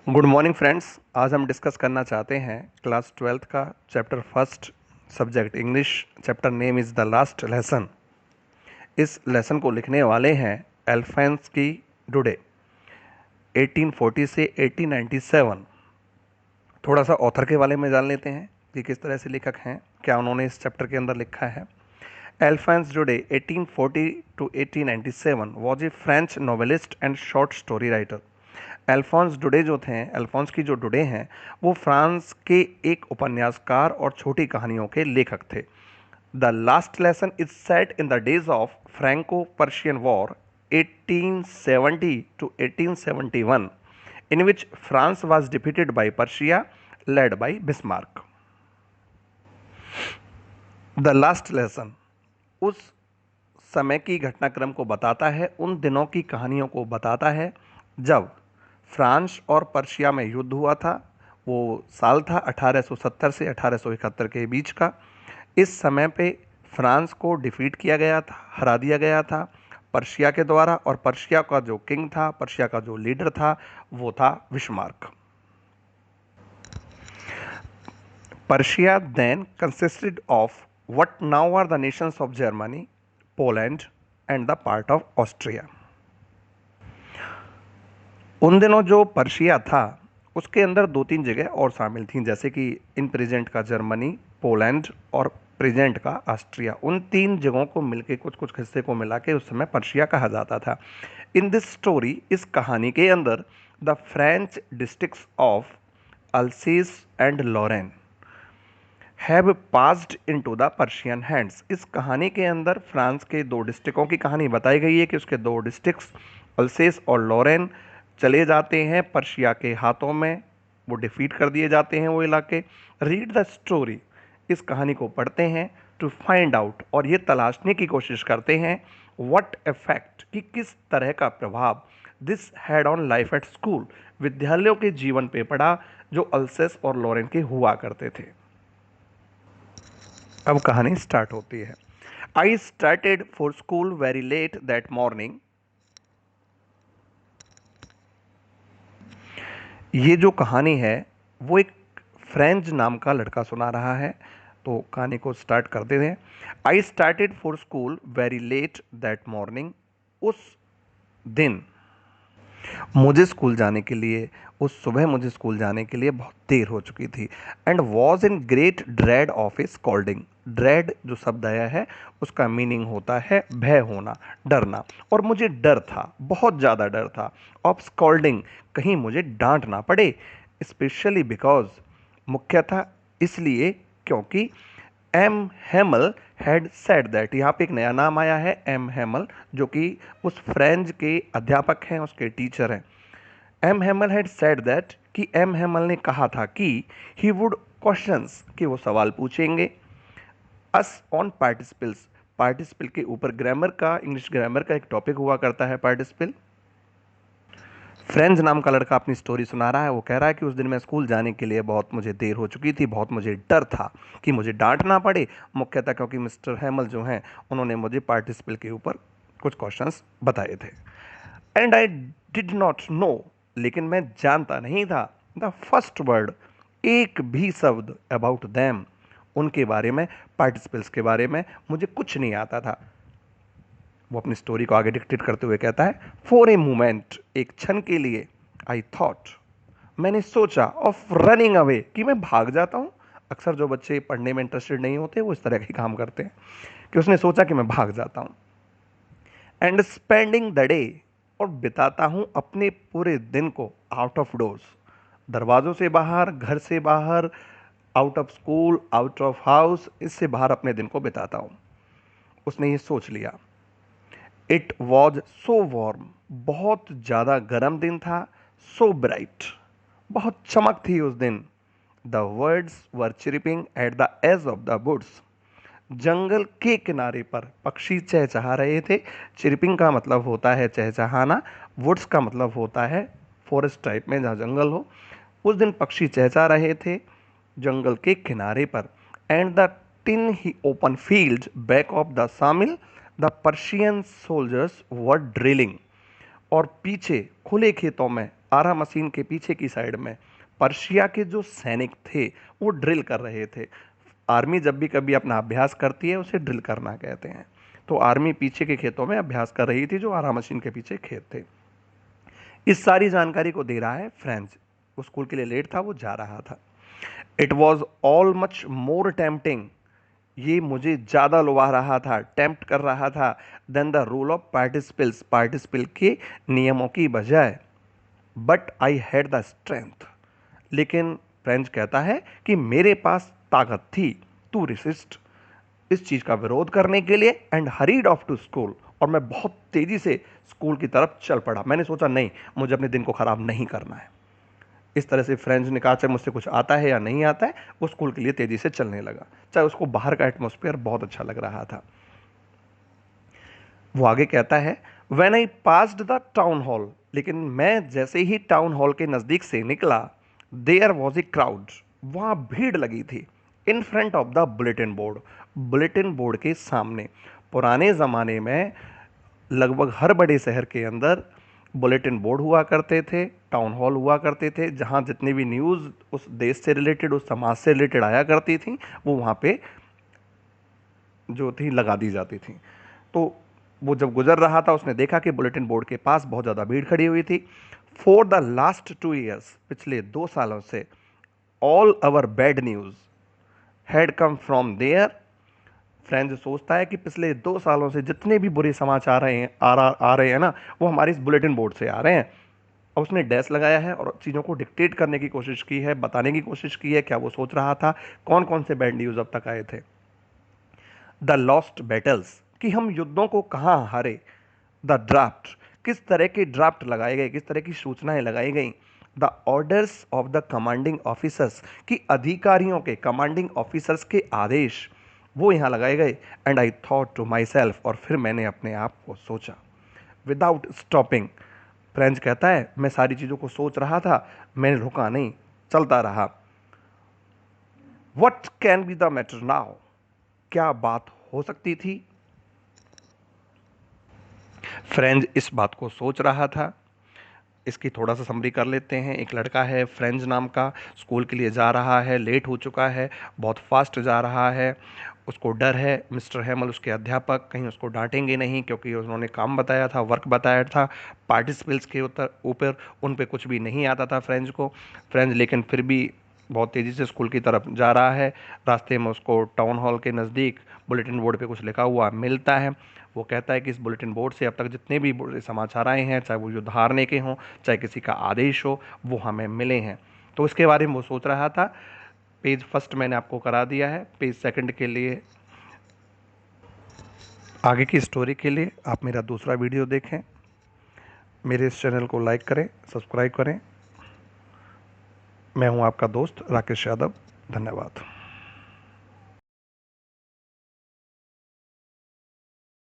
Good morning friends. आज हम discuss करना चाहते हैं क्लास 12th का chapter first subject English. Chapter name is the last lesson. इस लेसन को लिखने वाले हैं एल्फेंस्की डुडे, 1840 से 1897। थोड़ा सा ऑथर के बारे में जान लेते हैं कि किस तरह से लेखक हैं, क्या उन्होंने इस चैप्टर के अंदर लिखा है। Alphonse Daudet 1840 to 1897 was a French novelist and short story writer. Alphonse Daudet जो थे, अल्फोंस की जो डुडे हैं, वो फ्रांस के एक उपन्यासकार और छोटी कहानियों के लेखक थे। The last lesson is set in the days of Franco Persian war 1870 to 1871, in which France was defeated by Persia, led by Bismarck. The last lesson उस समय की घटनाक्रम को बताता है, उन दिनों की कहानियों को बताता है जब फ्रांस और पर्शिया में युद्ध हुआ था। वो साल था 1870 से 1871 के बीच का। इस समय पे फ्रांस को डिफीट किया गया था, हरा दिया गया था पर्शिया के द्वारा, और पर्शिया का जो किंग था, पर्शिया का जो लीडर था, वो था Bismarck. Persia then consisted of what now are the nations of Germany, Poland and the part of Austria. उन दिनों जो पर्शिया था उसके अंदर दो तीन जगह और शामिल थीं, जैसे कि इन प्रेजेंट का जर्मनी, पोलैंड और प्रेजेंट का ऑस्ट्रिया। उन तीन जगहों को मिलके कुछ कुछ हिस्से को मिला के उस समय पर्शिया कहा जाता था। इन दिस स्टोरी, इस कहानी के अंदर, the French districts of Alsace and Lorraine have passed into the Persian hands. इस कहानी के अंदर फ्रांस के दो डिस्ट्रिक्टों की कहानी बताई गई है कि उसके दो डिस्ट्रिक्ट्स अल्सेस और लॉरेन चले जाते हैं पर्शिया के हाथों में, वो डिफीट कर दिए जाते हैं वो इलाके। रीड द स्टोरी, इस कहानी को पढ़ते हैं, टू फाइंड आउट, और ये तलाशने की कोशिश करते हैं, व्हाट इफेक्ट, कि किस तरह का प्रभाव this had on life at school, विद्यालयों के जीवन पे पड़ा जो अल्सेस और लॉरेन के हुआ करते थे। अब कहानी स्टार्ट होती है। I started for school very let that morning. ये जो कहानी है वो एक फ्रेंच नाम का लड़का सुना रहा है, तो कहानी को स्टार्ट करते हैं। I started for school very let that morning. उस दिन मुझे स्कूल जाने के लिए, उस सुबह मुझे स्कूल जाने के लिए बहुत देर हो चुकी थी। And was in great dread of A scolding. Dread जो शब्द आया है उसका मीनिंग होता है भय होना, डरना, और मुझे डर था, बहुत ज़्यादा डर था। ऑफ स्कॉल्डिंग, कहीं मुझे डांट ना पड़े। स्पेशली बिकॉज, मुख्यतः इसलिए क्योंकि M Hemal had said that, यहाँ पे एक नया नाम आया है एम हेमल, जो कि उस फ्रेंच के अध्यापक हैं, उसके टीचर हैं। M Hemal had said that, कि एम हेमल ने कहा था कि ही वुड क्वेश्चंस, कि वो सवाल पूछेंगे, अस ऑन पार्टिसिपल्स, पार्टिसिपल के ऊपर। ग्रामर का, इंग्लिश ग्रामर का एक टॉपिक हुआ करता है पार्टिसिपल। फ्रेंच नाम का लड़का अपनी स्टोरी सुना रहा है। वो कह रहा है कि उस दिन मैं स्कूल जाने के लिए बहुत मुझे देर हो चुकी थी, बहुत मुझे डर था कि मुझे डांट ना पड़े, मुख्यतः क्योंकि मिस्टर हेमल जो हैं उन्होंने मुझे पार्टिसिपल के ऊपर कुछ क्वेश्चंस बताए थे। And I did not know, लेकिन मैं जानता नहीं था, द फर्स्ट वर्ड, एक भी शब्द, अबाउट दैम, उनके बारे में, पार्टिसिपल्स के बारे में मुझे कुछ नहीं आता था। वो अपनी स्टोरी को आगे डिक्टेट करते हुए कहता है, फॉर ए मोमेंट, एक क्षण के लिए, आई थॉट, मैंने सोचा, ऑफ रनिंग अवे, कि मैं भाग जाता हूँ। अक्सर जो बच्चे पढ़ने में इंटरेस्टेड नहीं होते वो इस तरह के काम करते हैं कि उसने सोचा कि मैं भाग जाता हूँ। एंड स्पेंडिंग द डे, और बिताता हूँ अपने पूरे दिन को, आउट ऑफ डोर्स, दरवाज़ों से बाहर, घर से बाहर, out of school, out of house, इससे बाहर अपने दिन को बिताता हूँ। उसने ये सोच लिया। इट वॉज सो वार्म, बहुत ज़्यादा गर्म दिन था। सो ब्राइट, बहुत चमक थी उस दिन। The words were chirping at the edge of the woods, जंगल के किनारे पर पक्षी चहचहा रहे थे। चिरिपिंग का मतलब होता है चहचहाना, वुड्स का मतलब होता है फॉरेस्ट टाइप में जहाँ जंगल हो। उस दिन पक्षी चहचहा रहे थे जंगल के किनारे पर। And the tin he open field back of the sawmill, the Persian soldiers were drilling, और पीछे खुले खेतों में आरा मशीन के पीछे की साइड में पर्शिया के जो सैनिक थे वो ड्रिल कर रहे थे। आर्मी जब भी कभी अपना अभ्यास करती है उसे ड्रिल करना कहते हैं। तो आर्मी पीछे के खेतों में अभ्यास कर रही थी, जो आरा मशीन के पीछे खेत थे। इस सारी जानकारी को दे रहा है फ्रेंच। वो स्कूल के लिए लेट था, वो जा रहा था। It was all much more tempting, ये मुझे ज़्यादा लुभा रहा था, टेम्प्ट कर रहा था, then the rule of participles, participle के नियमों की बजाय। But I had the strength, लेकिन फ्रेंच कहता है कि मेरे पास ताकत थी टू रेसिस्ट, इस चीज़ का विरोध करने के लिए, and hurried off to school, और मैं बहुत तेज़ी से स्कूल की तरफ चल पड़ा। मैंने सोचा नहीं, मुझे अपने दिन को ख़राब नहीं करना है। इस तरह से फ्रेंच ने कहा चाहे मुझसे कुछ आता है या नहीं आता है, वो स्कूल के लिए तेज़ी से चलने लगा, चाहे उसको बाहर का एटमॉस्फेयर बहुत अच्छा लग रहा था। वो आगे कहता है, when I passed the town hall, लेकिन मैं जैसे ही टाउन हॉल के नज़दीक से निकला, देयर वॉज ए क्राउड, वहाँ भीड़ लगी थी, in front of the bulletin board, bulletin board के सामने। पुराने ज़माने में लगभग हर बड़े शहर के अंदर बुलेटिन बोर्ड हुआ करते थे, टाउन हॉल हुआ करते थे, जहाँ जितनी भी न्यूज़ उस देश से रिलेटेड, उस समाज से रिलेटेड आया करती थी, वो वहाँ पे जो थी लगा दी जाती थी। तो वो जब गुजर रहा था, उसने देखा कि बुलेटिन बोर्ड के पास बहुत ज़्यादा भीड़ खड़ी हुई थी। फॉर द लास्ट 2 years, पिछले 2 सालों से, all our bad news had come from there. French सोचता है कि पिछले 2 सालों से जितने भी बुरे समाचार आ रहे हैं ना, वो हमारे इस बुलेटिन बोर्ड से आ रहे हैं। और उसने डैश लगाया है और चीज़ों को डिक्टेट करने की कोशिश की है, बताने की कोशिश की है क्या वो सोच रहा था, कौन कौन से बैड न्यूज़ अब तक आए थे। द लॉस्ट बैटल्स, कि हम युद्धों को कहाँ हारे। द ड्राफ्ट, किस तरह के ड्राफ्ट लगाए गए, किस तरह की सूचनाएं लगाई गई। The orders of the commanding officers, कि अधिकारियों के, कमांडिंग ऑफिसर्स के आदेश वो यहाँ लगाए गए। And I thought to myself, और फिर मैंने अपने आप को सोचा, विदाउट स्टॉपिंग। फ्रेंच कहता है मैं सारी चीज़ों को सोच रहा था, मैंने रुका नहीं, चलता रहा। What can be the matter now, क्या बात हो सकती थी। फ्रेंच इस बात को सोच रहा था। इसकी थोड़ा सा समरी कर लेते हैं। एक लड़का है फ्रेंच नाम का, स्कूल के लिए जा रहा है, लेट हो चुका है, बहुत फास्ट जा रहा है। उसको डर है मिस्टर हैमल, उसके अध्यापक, कहीं उसको डांटेंगे नहीं, क्योंकि उन्होंने काम बताया था, वर्क बताया था, पार्टिसिपल्स के ऊपर उन पे कुछ भी नहीं आता था फ्रेंच को। फ्रेंच लेकिन फिर भी बहुत तेज़ी से स्कूल की तरफ जा रहा है। रास्ते में उसको टाउन हॉल के नज़दीक बुलेटिन बोर्ड पे कुछ लिखा हुआ मिलता है। वो कहता है कि इस बुलेटिन बोर्ड से अब तक जितने भी बुरे समाचार आए हैं, चाहे वो युद्ध हारने के हों, चाहे किसी का आदेश हो, वो हमें मिले हैं। तो इसके बारे में वो सोच रहा था। पेज फर्स्ट मैंने आपको करा दिया है। पेज सेकंड के लिए, आगे की स्टोरी के लिए आप मेरा दूसरा वीडियो देखें। मेरे इस चैनल को लाइक करें, सब्सक्राइब करें। मैं हूं आपका दोस्त राकेश यादव। धन्यवाद।